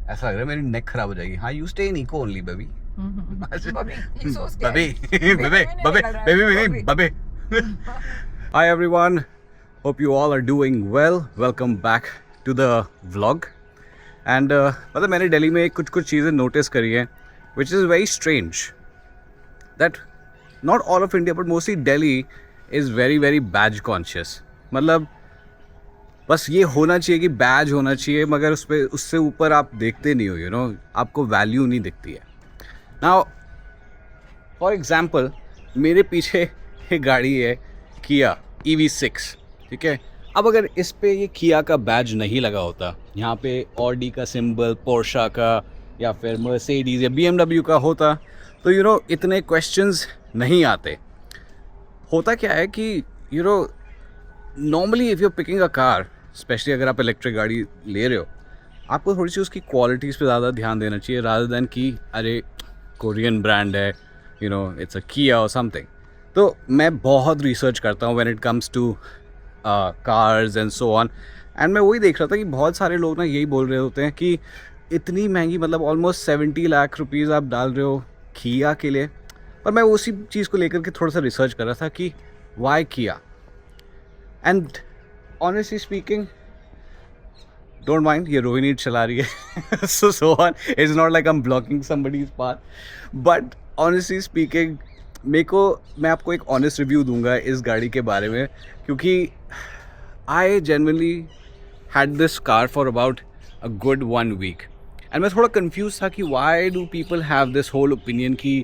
ऐसा लग रहा है मेरी नेक खराब हो जाएगी. हाँ, you stay in eco only, baby. Bubby, he's so scared. Baby. Hi everyone. Hope you all are doing well. Welcome back to the vlog. And मतलब मैंने दिल्ली में कुछ चीज़ें नोटिस करी हैं, which is very strange. That not all of India, but mostly Delhi is very badge conscious. मतलब बस ये होना चाहिए कि बैज होना चाहिए, मगर उससे ऊपर आप देखते नहीं हो, आपको वैल्यू नहीं दिखती है. नाउ फॉर एग्जांपल, मेरे पीछे एक गाड़ी है किया EV6, ठीक है. अब अगर इस पे ये किया का बैज नहीं लगा होता, यहाँ पे ऑडी का सिंबल, पोर्शा का या फिर मर्सिडीज या BMW का होता, तो इतने क्वेश्चंस नहीं आते. होता क्या है कि normally if you picking a car, specially अगर आप इलेक्ट्रिक गाड़ी ले रहे हो, आपको थोड़ी सी उसकी क्वालिटीज़ पे ज़्यादा ध्यान देना चाहिए, रादर दैन कि अरे कोरियन ब्रांड है, इट्स अ किया और समथिंग. तो मैं बहुत रिसर्च करता हूँ when it comes to cars and so on. And मैं वही देख रहा था कि बहुत सारे लोग ना यही बोल रहे होते हैं कि इतनी महंगी, मतलब ऑलमोस्ट 70 लाख रुपीज़ आप डाल रहे हो किया के लिए. पर मैं उसी चीज़ को लेकर के थोड़ा सा रिसर्च कर रहा था कि वाई किया. And honestly speaking, don't mind, ये रोहिणी चला रही है. so on, it's not like I'm blocking somebody's path, but honestly speaking, मैं आपको एक honest review दूंगा इस गाड़ी के बारे में, क्योंकि I genuinely had this car for about a good 1 week, and मैं थोड़ा confused था कि why do people have this whole opinion कि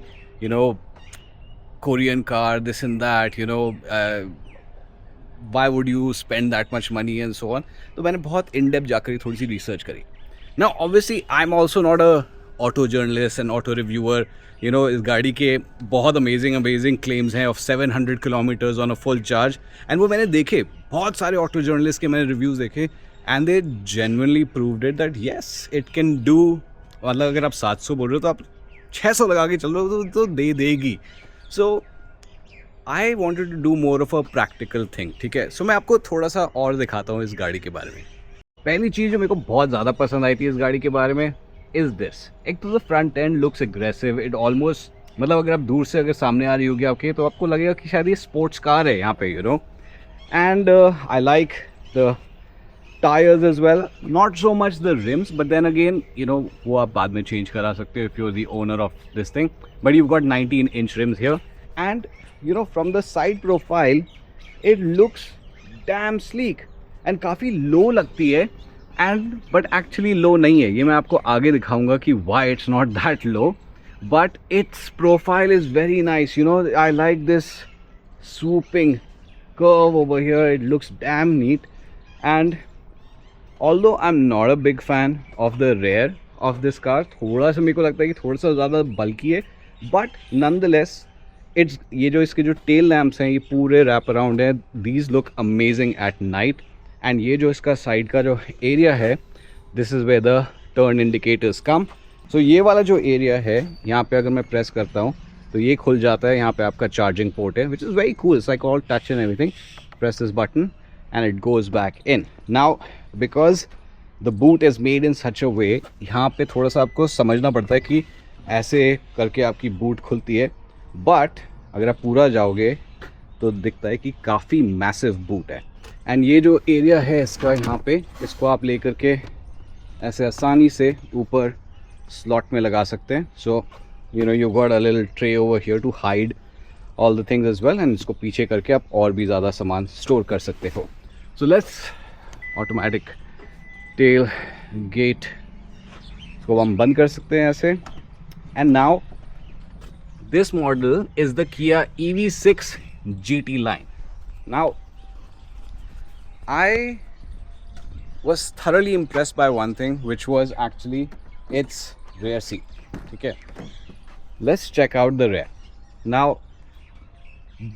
Korean car, this and that, why would you spend that much money and so on. तो मैंने बहुत in depth जाकर थोड़ी सी रिसर्च करी. Now obviously I'm also not a auto journalist and auto reviewer. इस गाड़ी के बहुत अमेजिंग क्लेम्स हैं of 700 kilometers on a full charge, and वो मैंने देखे, बहुत सारे ऑटो जर्नलिस्ट के मैंने रिव्यूज़ देखे, and they genuinely proved it that yes it can do. मतलब अगर आप 700 बोल रहे हो तो आप 600 लगा के चल रहे हो तो दे देगी. So I wanted to do more of a practical thing, ठीक है. सो मैं आपको थोड़ा सा और दिखाता हूँ इस गाड़ी के बारे में. पहली चीज़ जो मेरे को बहुत ज़्यादा पसंद आई थी इस गाड़ी के बारे में इज़ दिस. एक तो front end looks aggressive. It almost, मतलब अगर आप दूर से अगर सामने आ रही होगी आपके, तो आपको लगेगा कि शायद ये स्पोर्ट्स कार है यहाँ पे, and I like the tyres as well. Not so much the rims, but then again वो आप बाद में चेंज करा सकते हो if you are the owner of this thing. But you got 19-inch rims here, and from the side profile it looks damn sleek and काफ़ी low लगती है, and but actually low नहीं है. ये मैं आपको आगे दिखाऊंगा कि why it's not that low, but its profile is very nice. I like this swooping curve over here. It looks damn neat, and although I'm not a big fan of the rear of this car, थोड़ा सा मेरे को लगता है कि थोड़ा सा ज़्यादा बल्कि है, but nonetheless ये जो इसके जो टेल लैम्प्स हैं ये पूरे रैप अराउंड है. These look amazing at night. And ये जो इसका साइड का जो एरिया है, this is where the turn indicators come. So ये वाला जो एरिया है, यहाँ पे अगर मैं प्रेस करता हूँ तो ये खुल जाता है. यहाँ पे आपका चार्जिंग पोर्ट है, which is very cool. It's like all touch and everything. Press this button and it goes back in. Now because the boot is made in such a way, यहाँ पे थोड़ा सा आपको समझना पड़ता है कि ऐसे करके आपकी बूट खुलती है. बट अगर आप पूरा जाओगे तो दिखता है कि काफ़ी मैसिव बूट है. एंड ये जो एरिया है इसका, यहाँ पे इसको आप लेकर के ऐसे आसानी से ऊपर स्लॉट में लगा सकते हैं. So you got a little tray over here to hide all the things as well, and इसको पीछे करके आप और भी ज़्यादा सामान स्टोर कर सकते हो. So let's automatic tailgate, इसको हम बंद कर सकते हैं ऐसे. And now this model is the Kia EV6 GT line. Now I was thoroughly impressed by one thing, which was actually its rear seat. Okay, let's check out the rear. Now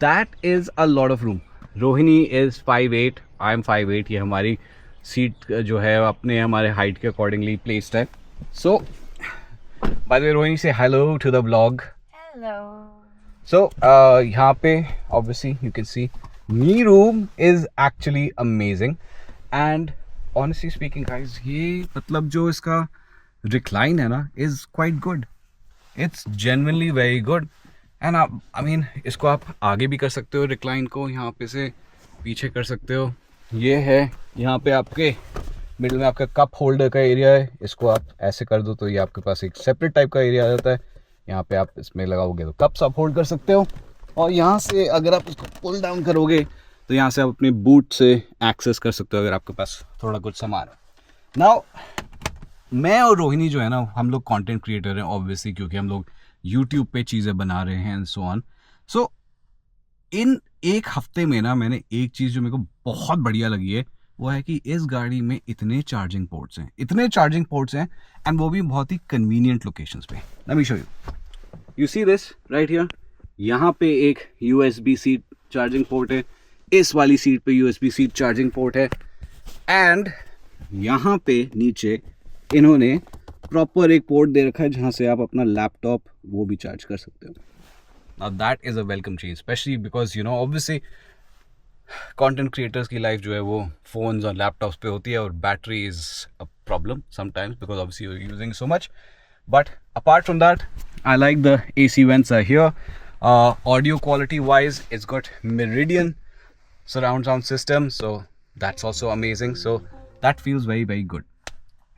that is a lot of room. Rohini is 5'8", I am 5'8". ये हमारी seat जो है अपने हमारे height के accordingly placed है. So by the way, Rohini, say hello to the vlog. Hello. So यहाँ पे obviously you can see knee room is actually amazing, and honestly speaking guys, ये मतलब जो इसका recline है ना is quite good. It's genuinely very good. And आप I mean इसको आप आगे भी कर सकते हो, रिक्लाइन को यहाँ पे से पीछे कर सकते हो. ये है यहाँ पे आपके मिडिल में आपका कप होल्डर का एरिया है. इसको आप ऐसे कर दो तो ये आपके पास एक सेपरेट टाइप का एरिया आ जाता है. यहाँ पे आप इसमें लगाओगे तो कप्स आप होल्ड कर सकते हो. और यहाँ से अगर आप इसको पुल डाउन करोगे तो यहाँ से आप अपने बूट से एक्सेस कर सकते हो अगर आपके पास थोड़ा कुछ सामान है. नाउ मैं और रोहिणी जो है ना, हम लोग कंटेंट क्रिएटर हैं ऑब्वियसली, क्योंकि हम लोग यूट्यूब पे चीज़ें बना रहे हैं एंड सो ऑन. सो इन एक हफ्ते में ना मैंने एक चीज़ जो मेरे को बहुत बढ़िया लगी है वो है कि इस गाड़ी में इतने चार्जिंग पोर्ट्स हैं एंड वो भी बहुत ही कन्वीनियंट लोकेशंस पे. Let me show you see this right here. यहाँ पे एक USB-C चार्जिंग पोर्ट है, इस वाली सीट पे USB-C चार्जिंग पोर्ट है, एंड यहाँ पे नीचे इन्होंने प्रॉपर एक पोर्ट दे रखा है जहाँ से आप अपना लैपटॉप वो भी चार्ज कर सकते हो. Now that is a welcome change, especially because you know obviously content creators की लाइफ जो है वो phones और लैपटॉप्स पे होती है और battery is a problem sometimes because obviously you're using so much. But apart from that, I like the AC vents are here. Audio quality wise, it's got Meridian surround sound system, so that's also amazing. So that feels very very good.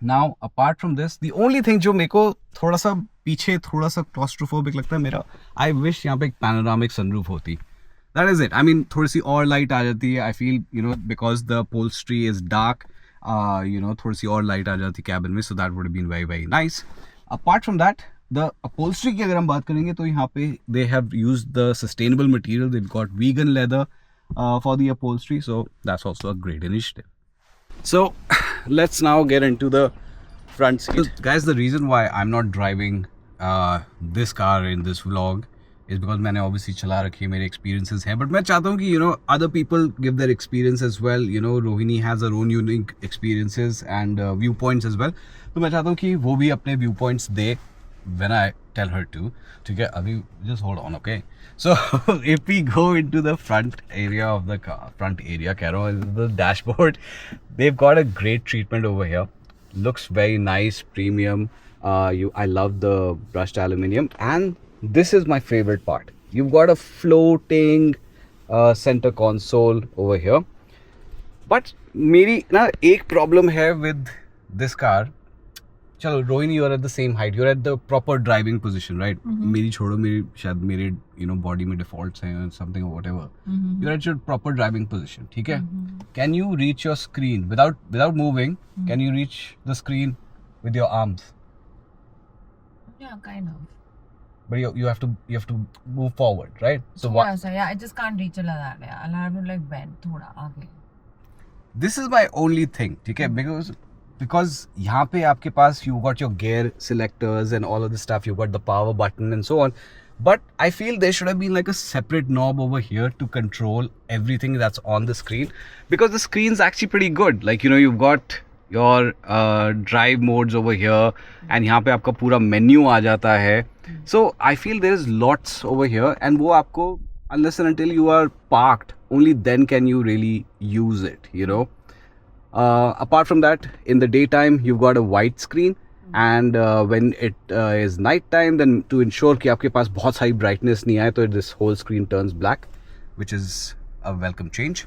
Now apart from this, the only thing जो मेरे को थोड़ा सा पीछे थोड़ा सा claustrophobic लगता है मेरा, आई विश यहाँ पे एक पैनोरामिक सनरूफ होती. That is it. I mean थोड़ी सी और लाइट आ जाती है. I feel you know because the upholstery is dark, you know थोड़ी सी और लाइट आ जाती कैबिन में, so that would been very very nice. Apart from that, the upholstery की अगर हम बात करेंगे तो यहाँ पे they have used the sustainable material. They got vegan leather for the upholstery, so that's also a great initiative. So let's now get into the front seat. So, guys, the reason why I'm not driving this car in this vlog is because मैंने obviously चला रखी है, मेरे experiences हैं, but मैं चाहता हूँ कि you know other people give their experience as well. You know Rohini has her own unique experiences and viewpoints as well. तो मैं चाहता हूँ कि वो भी अपने viewpoints they when I tell her to. ठीक है, अभी just hold on, okay? So if we go into the front area of the car, कह रहा हूँ, the dashboard, they've got a great treatment over here. Looks very nice, premium. I love the brushed aluminium, and this is my favorite part. You've got a floating center console over here. But मेरी ना एक problem है with this car. चलो Rohini, you're at the same height, you're at the proper driving position, right? मेरी छोड़ो, मेरी शायद मेरे you know body में defaults हैं or something or whatever. You're at your proper driving position, ठीक है? Can you reach your screen without moving? Can you reach the screen with your arms? Yeah, kind of. But you have to move forward, right? So Yeah, so yeah, I just can't reach it like that. Yeah, I'll have to like bend थोड़ा आगे. This is my only thing, ठीक है? Because यहाँ पे आपके पास you got your gear selectors and all of this stuff, you got the power button and so on, but I feel there should have been like a separate knob over here to control everything that's on the screen, because the screen's actually pretty good. Like you know you've got your drive modes over here and यहाँ पे आपका पूरा menu आ जाता है. So I feel there is lots over here, and वो आपको unless and until you are parked, only then can you really use it, you know. Apart from that, in the daytime you've got a white screen, and when it is night time, then to ensure कि आपके पास बहुत सारी brightness नहीं आए, तो this whole screen turns black, which is a welcome change.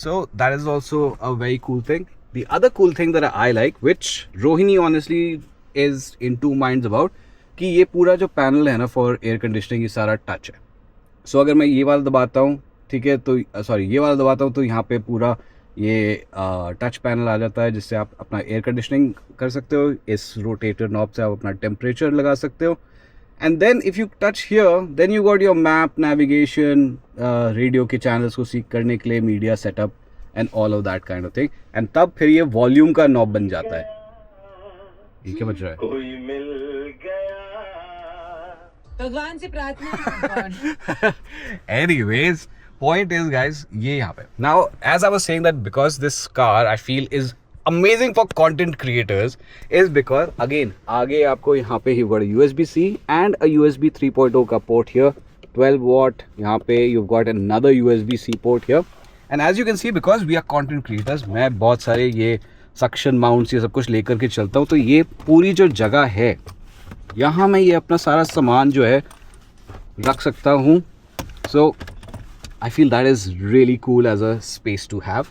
So that is also a very cool thing. The other cool thing that I like, which Rohini honestly is in two minds about, कि ये पूरा जो panel है ना for air conditioning, ये सारा touch है. So अगर मैं ये वाला दबाता हूँ, ठीक है, तो ये वाला दबाता हूँ तो यहाँ पे पूरा ये टच पैनल आ जाता है, जिससे आप अपना एयर कंडीशनिंग कर सकते हो. इस रोटेटर नॉब से आप अपना टेम्परेचर लगा सकते हो. And then if you touch here, then you got your map, navigation, radio के चैनल्स को सीख करने के लिए, media setup and all of that kind of thing. And तब फिर ये वॉल्यूम का नॉब बन जाता है. ये क्या बज रहा है? भगवान से प्रार्थना. Anyways, point is guys, ये यहाँ पे. Now as I was saying that because this car I feel is amazing for content creators is because again आगे आपको यहाँ पे you've got a USB-C and a USB 3.0 का port here, 12 watt. यहाँ पे you've got another USB-C port here, and as you can see because we are content creators, मैं बहुत सारे ये सक्शन माउंट्स ये सब कुछ लेकर के चलता हूँ, तो ये पूरी जो जगह है यहाँ मैं ये अपना सारा सामान जो है रख सकता हूँ. सो I feel that is really cool as a space to have.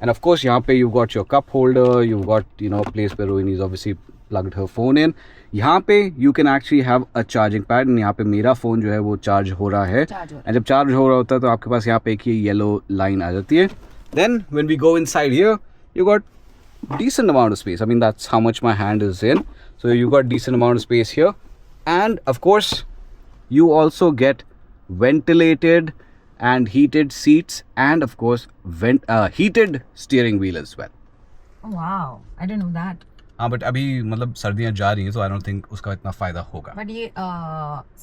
And of course, यहाँ पे you've got your cup holder, you've got, you know, a place where Rohini's obviously plugged her phone in. यहाँ पे you can actually have a charging pad, and यहाँ पे मेरा phone जो है वो चार्ज हो रहा है. And जब चार्ज हो रहा होता है तो आपके पास यहाँ पे एक ये येलो लाइन आ जाती है. Then when we go inside here, you got decent amount of space. I mean, that's how much my hand is in. So you got decent amount of space here. And of course, you also get ventilated and heated seats, and of course heated steering wheel as well. Oh, wow, I didn't know that. हाँ, but अभी मतलब सर्दियाँ जा रही हैं, तो I don't think उसका इतना फायदा होगा. But ये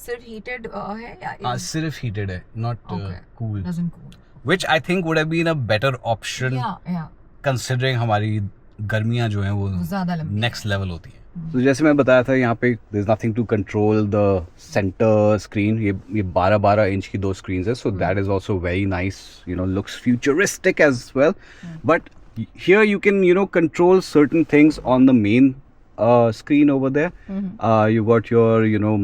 सिर्फ heated है या हाँ, सिर्फ heated है, not cool. Doesn't cool. Which I think would have been a better option. Yeah. Considering हमारी गर्मियाँ जो हैं वो ज़्यादा लंबी नेक्स्ट लेवल होती है. तो जैसे मैं बताया था, यहाँ पे there is nothing to control the center screen. ये 12 इंच की 2 screens है, so that is also very nice. You know, looks futuristic as well. But here you can, you know, control certain things on the main screen over there. You got your, you know,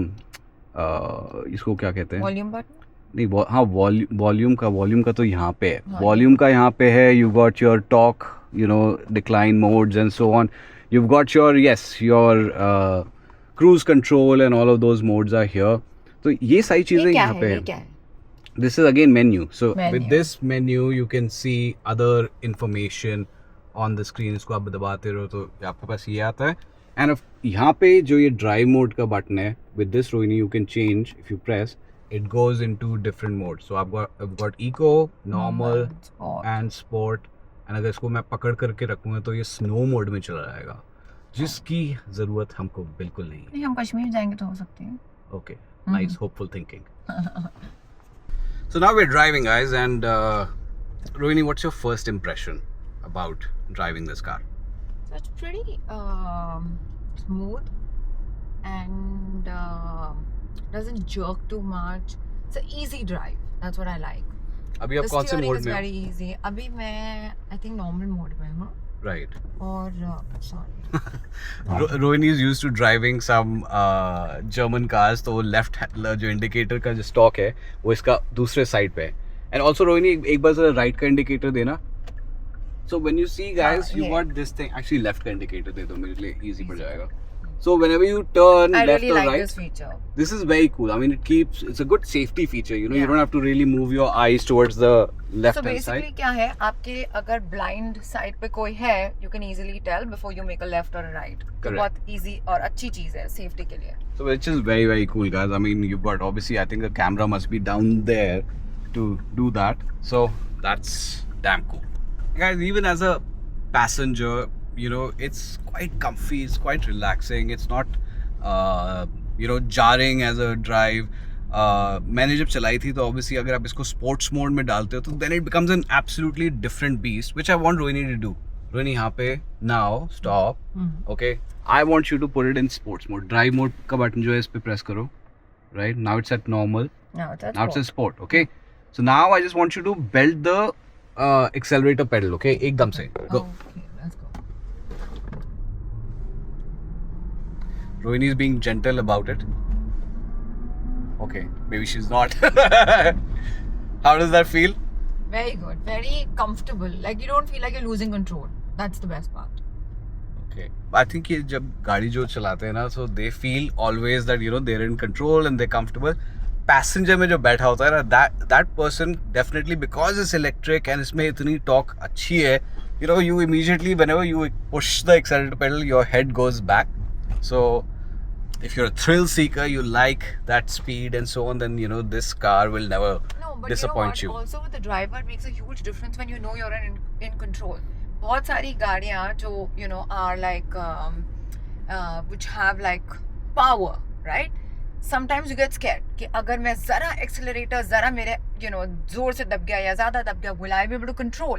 इसको क्या कहते हैं? Volume button. नहीं, हाँ, volume का तो यहाँ पे है. वॉल्यूम का यहाँ पे है. You got your talk, you know, decline modes and so on. You've got your cruise control and all of those modes are here. तो ये सारी चीज़ें यहाँ पे है. This is again menu. So with this menu you can see other information on the screen. इसको आप दबाते रहो तो आपके पास ये आता है. And यहाँ पे जो ये drive mode का बटन है, with this Rohini you can change. If you press, it goes into different modes. So I've got eco, normal and sport. And अगर इसको मैं पकड़ करके रखूँगा तो ये स्नो मोड में चला जाएगा, जिसकी ज़रूरत हमको बिल्कुल नहीं. हम कश्मीर जाएंगे तो हो सकती है. Okay, nice, hopeful thinking. So now we are driving guys, and Rohini, what's your first impression about driving this car? So it's pretty smooth and doesn't jerk too much. It's an easy drive. That's what I like. अभी आप कौन से mode में हो? very easy. अभी मैं I think normal mode में हूँ. Right. और sorry. Rohini is used to driving some German cars, तो लेफ्ट जो इंडिकेटर का जो स्टॉक है वो इसका दूसरे साइड पे है. एंड ऑल्सो Rohini एक बार जरा राइट का इंडिकेटर देना. So when you see guys, you got this thing. Actually left का इंडिकेटर दे दो, मेरे लिए इजी पड़ जाएगा. So whenever you turn I left really or like right, this feature. this is very cool. I mean, it's a good safety feature. You know, you don't have to really move your eyes towards the left hand So basically side. क्या है, आपके अगर blind side पे कोई है, you can easily tell before you make a left or a right. तो बहुत easy और अच्छी चीज़ है safety के लिए. So which is very very cool, guys. I mean, you've got obviously, I think the camera must be down there to do that. So that's damn cool, guys. Even as a passenger, you know, it's quite comfy. It's quite relaxing. It's not you know, jarring as a drive. मैंने जब चलाई थी तो obviously अगर आप इसको sports mode में डालते हो तो then it becomes an absolutely different beast, which I want Rohini to do. Rohini, यहाँ पे now stop. Okay, I want you to put it in sports mode. Drive mode का बटन जो है इस पे press करो. Right now it's at normal. Now it's at sport. Okay, so now I just want you to belt the accelerator pedal. Okay, एकदम से go. Okay, let's go. Rohini is being gentle about it. Okay, maybe she's not. How does that feel? Very good, very comfortable. Like you don't feel like you're losing control. That's the best part. Okay, I think ये जब गाड़ी जो चलाते हैं ना, so they feel always that, you know, they're in control and they're comfortable. Passenger में जो बैठा होता है ना, that person definitely, because it's electric and इसमें इतनी torque अच्छी है, you know, you immediately, whenever you push the accelerator pedal, your head goes back. So if you're a thrill seeker, you like that speed and so on, then you know this car will never disappoint you. Also with the driver, it makes a huge difference when you know you're in control. बहुत सारी गाड़ियाँ जो you know are like which have like power, right? Sometimes you get scared कि अगर मैं ज़रा accelerator ज़रा मेरे you know जोर से दब गया या ज़्यादा दब गया, will I be able to control?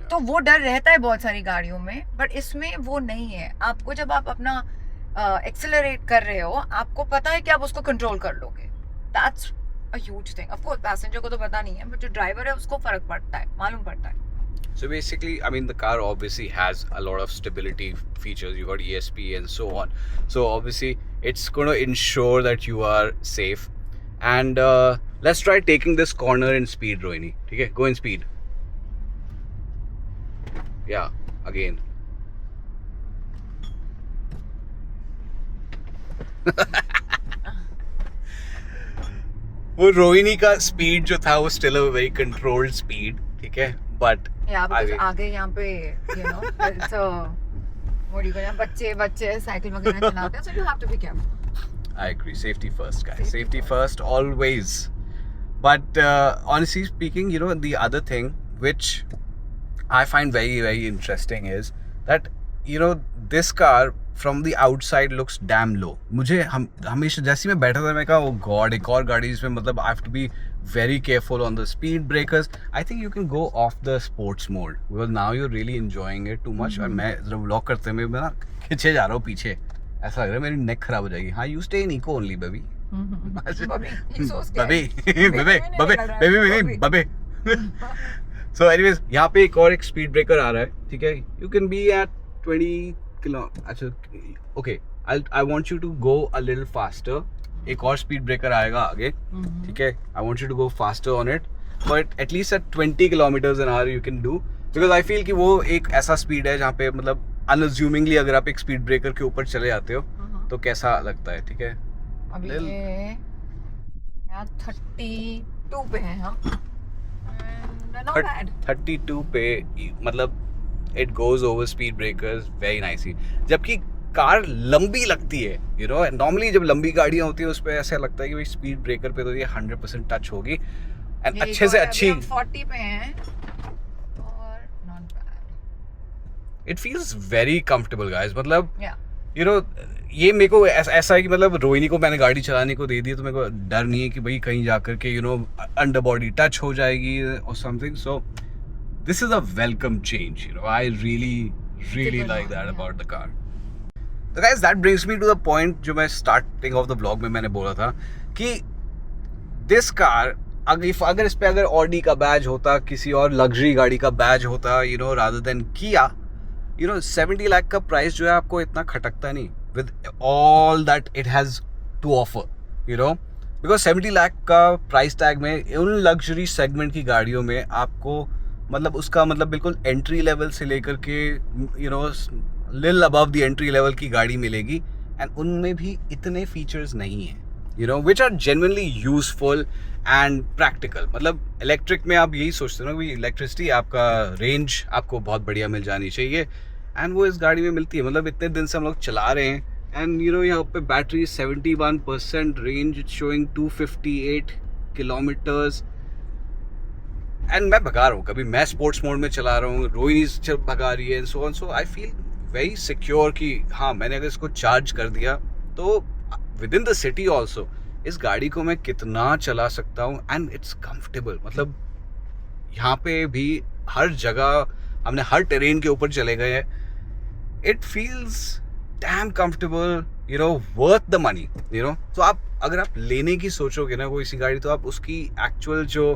तो वो डर रहता है बहुत सारी गाड़ियों में, बट इसमें वो नहीं है. आपको जब आप अपना एक्सेलरेट कर रहे हो, आपको पता है कि आप उसको कंट्रोल कर लोगे. That's a huge thing. Of course passenger को तो पता नहीं है, बट जो ड्राइवर है उसको फर्क पड़ता है, मालूम पड़ता है. So basically, I mean, the car obviously has a lot of stability features. You got ESP and so on. So obviously, it's going to ensure that you are safe. And let's try taking this corner in speed, Rohini. Okay, go in speed. Yeah, again. वो रोहिणी का speed जो था वो still a very controlled speed, ठीक है, but Yeah, because आगे यहाँ पे you know it's a what do you call it, बच्चे साइकिल वगैरह चलाते हैं, so you have to be careful. I agree. Safety first, guys. Safety Safety first, always. But honestly speaking, you know, the other thing which I find very, very interesting is that, you know, this car from the outside looks damn low. मुझे हमेशा जैसे मैं बैठा था मैं कहा oh god, एक और गाड़ी जिसमें मतलब I have to be very careful on the speed breakers. I think you can go off the sports mode because now you're really enjoying it too much. और मैं जब व्लॉग करते हैं मैं ना खींचे जा रहा हूँ पीछे, ऐसा लग रहा है मेरी नेक खराब हो जाएगी. हाँ, you stay in eco only, baby. Bubby, he's so scared. बबे. So anyways, यहाँ पे एक और एक स्पीड ब्रेकर आ रहा है, ठीक है. You can be at 20 kilo. अच्छा, okay. I want you to go a little faster. एक और स्पीड ब्रेकर आएगा आगे, ठीक है. I want you to go faster on it, but at least at 20 kilometers an hour you can do, because I feel कि वो एक ऐसा स्पीड है जहाँ पे मतलब unassumingly अगर आप एक स्पीड ब्रेकर के ऊपर चले जाते हो तो कैसा लगता है, ठीक है. अभी ये 32 पे हैं हम. And not bad. 32 पे मतलब it goes over speed breakers very nicely. जबकि कार लंबी लगती है, you know, नॉर्मली जब लंबी गाड़ियाँ होती है उस पर ऐसा लगता है कि भाई स्पीड ब्रेकर पे तो ये 100% टच होगी एंड अच्छे से अच्छी. 40 पे हैं और not bad. It feels very comfortable, guys. मतलब Yeah. you know, ये मेरे को ऐसा है कि मतलब रोहिणी को मैंने गाड़ी चलाने को दे दी तो मेरे को डर नहीं है कि भाई कहीं जाकर के you know under body touch हो जाएगी or something. So this is a welcome change, you know. I really like that about the car. So guys, that brings me to the point जो मैं starting of the vlog में मैंने बोला था कि this car अगर इस पे अगर ऑडी का बैज होता, किसी और लग्जरी गाड़ी का बैज होता, you know, rather than Kia, you know, 70 lakh का प्राइस जो है आपको इतना खटकता नहीं with all that it has to offer, you know, because 70 lakh का प्राइस टैग में उन लग्जरी सेगमेंट की गाड़ियों में आपको मतलब उसका मतलब बिल्कुल एंट्री लेवल से लेकर के you know लिल अबव द एंट्री लेवल की गाड़ी मिलेगी एंड उनमें भी इतने फीचर्स नहीं हैं, you know, which are genuinely useful and practical. मतलब इलेक्ट्रिक में आप यही सोचते हो ना कि इलेक्ट्रिसिटी आपका रेंज आपको बहुत बढ़िया मिल जानी चाहिए एंड वो इस गाड़ी में मिलती है. मतलब इतने दिन से हम लोग चला रहे हैं एंड यू नो यहाँ पे battery 71% range showing 258 kilometres and मैं भगा रहा हूँ, कभी मैं स्पोर्ट्स मोड में चला रहा हूँ, रोहिणी भगा रही है, so on. So I feel very secure कि हाँ मैंने अगर इसको चार्ज कर दिया तो with in the city also इस गाड़ी को मैं कितना चला सकता हूँ एंड इट्स कंफर्टेबल. मतलब यहाँ पे भी हर जगह हमने हर टेरेन के ऊपर चले गए हैं. It feels dam comfortable, you know, worth the money, you know. तो आप अगर आप लेने की सोचोगे ना कोई सी गाड़ी तो आप उसकी एक्चुअल जो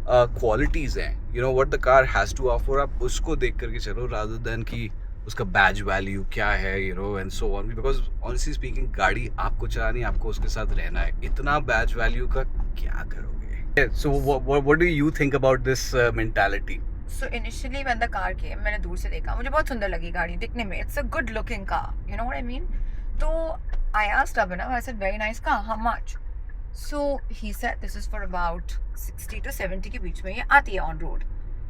क्वालिटीज़ हैं, you know, what the car has to offer, आप उसको देख करके चलो रादर देन कि उसका बैज वैल्यू क्या है, you know, and so on. Because honestly speaking गाड़ी आपको चलानी, आपको उसके साथ रहना है, इतना बैज वैल्यू का क्या करोगे. So what do you think about this mentality? So initially when the car came, मैंने दूर से देखा, मुझे बहुत सुंदर लगी गाड़ी दिखने में. It's a good looking car, you know what I mean? तो I asked Abhinav, I said very nice car, how much? So he said this is for about 60 to 70 के बीच में ये आती है on road.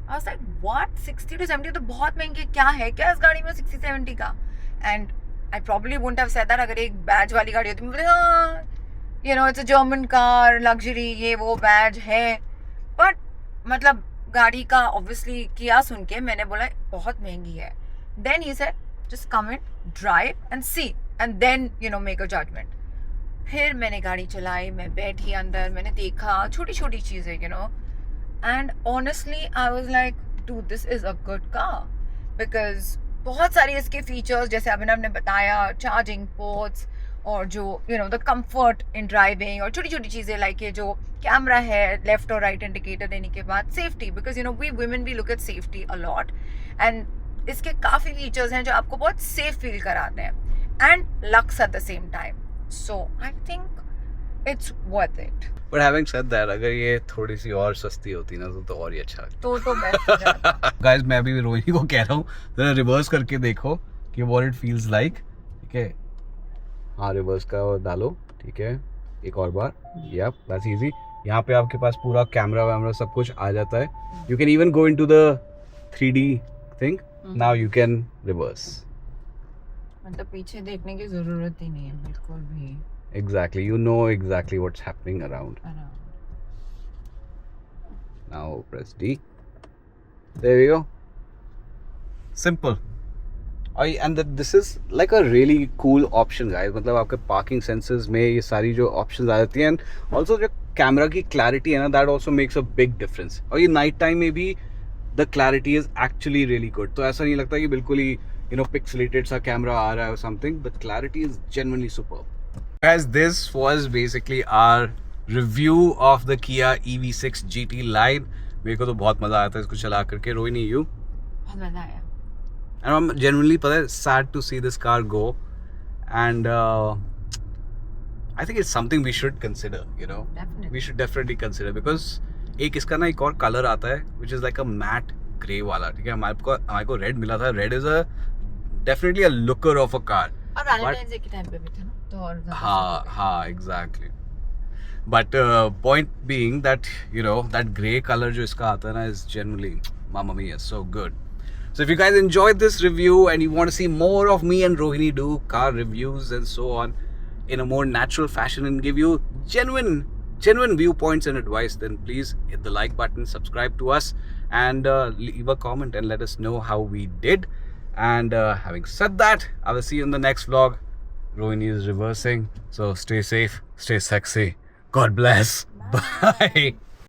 I was like what, 60 to 70 तो बहुत महंगी, क्या है क्या इस गाड़ी में 60-70 का? And I probably wouldn't have said that अगर एक बैज वाली गाड़ी होती. मुझे हाँ, you know, it's a German car, luxury, ये वो बैज है. But मतलब गाड़ी का ऑब्वियसली किया सुन के मैंने बोला बहुत महंगी है. Then he said just come in, drive and see and then you know make a judgement. फिर मैंने गाड़ी चलाई, मैं बैठी अंदर, मैंने देखा छोटी छोटी चीज़ें, you know, and honestly I was like do this is a good car because बहुत सारी इसके फीचर्स जैसे अभिनव ने बताया, चार्जिंग पोर्ट्स और जो the comfort in driving और छोटी छोटी चीज़ें like ये जो कैमरा है लेफ्ट और राइट इंडिकेटर देने के बाद safety because we women we look at safety a lot and इसके काफ़ी फीचर्स हैं जो आपको बहुत सेफ फील कराते हैं and lux at the same time so I think it's worth it But having said that, अगर ये थोड़ी सी और सस्ती होती ना तो और ही अच्छा तो बेस्ट हो जाता गाइस मैं भी रोहिणी को कह रहा हूँ जरा रिवर्स करके देखो कि what it feels like. ठीक है हाँ रिवर्स का डालो ठीक है एक और बार या दैट्स इजी. यहाँ पे आपके पास पूरा कैमरा वैमरा सब कुछ आ जाता है. You can even go into the 3D thing. Now you can reverse. मतलब पीछे देखने की जरूरत ही नहीं है बिल्कुल भी. Exactly, you know exactly what's happening around. Now press D. There we go. Simple. And this is like a really cool option, guys. मतलब आपके parking sensors में ये सारी जो options आ जाती हैं and also जो कैमरा की clarity है ना that also makes a big difference. और ये night time में भी the clarity is actually really good. तो ऐसा नहीं लगता कि बिल्कुल ही pixelated सा कैमरा आ रहा है or something. The clarity is genuinely superb. Guys, this was basically our review of the Kia EV6 GT line. मेरे को तो बहुत मजा आया था इसको चला करके. रोहिणी, you? बहुत मजा आया. And I'm genuinely पता है sad to see this car go. And I think it's something we should consider. Definitely. We should definitely consider because एक इसका ना एक और कलर आता है which is like a matte grey वाला. ठीक है हमारे को रेड मिला था. Red is a definitely a looker of a car. और वैलेंटाइंस डे के टाइम पे भी था ना तो और हाँ exactly. But point being that that grey color जो इसका आता है ना is generally mamma mia so good. So if you guys enjoyed this review and you want to see more of me and Rohini do car reviews and so on in a more natural fashion and give you genuine viewpoints and advice, then please hit the like button, subscribe to us and leave a comment and let us know how we did. And having said that, I will see you in the next vlog. Rohini is reversing, so stay safe, stay sexy. God bless. Bye.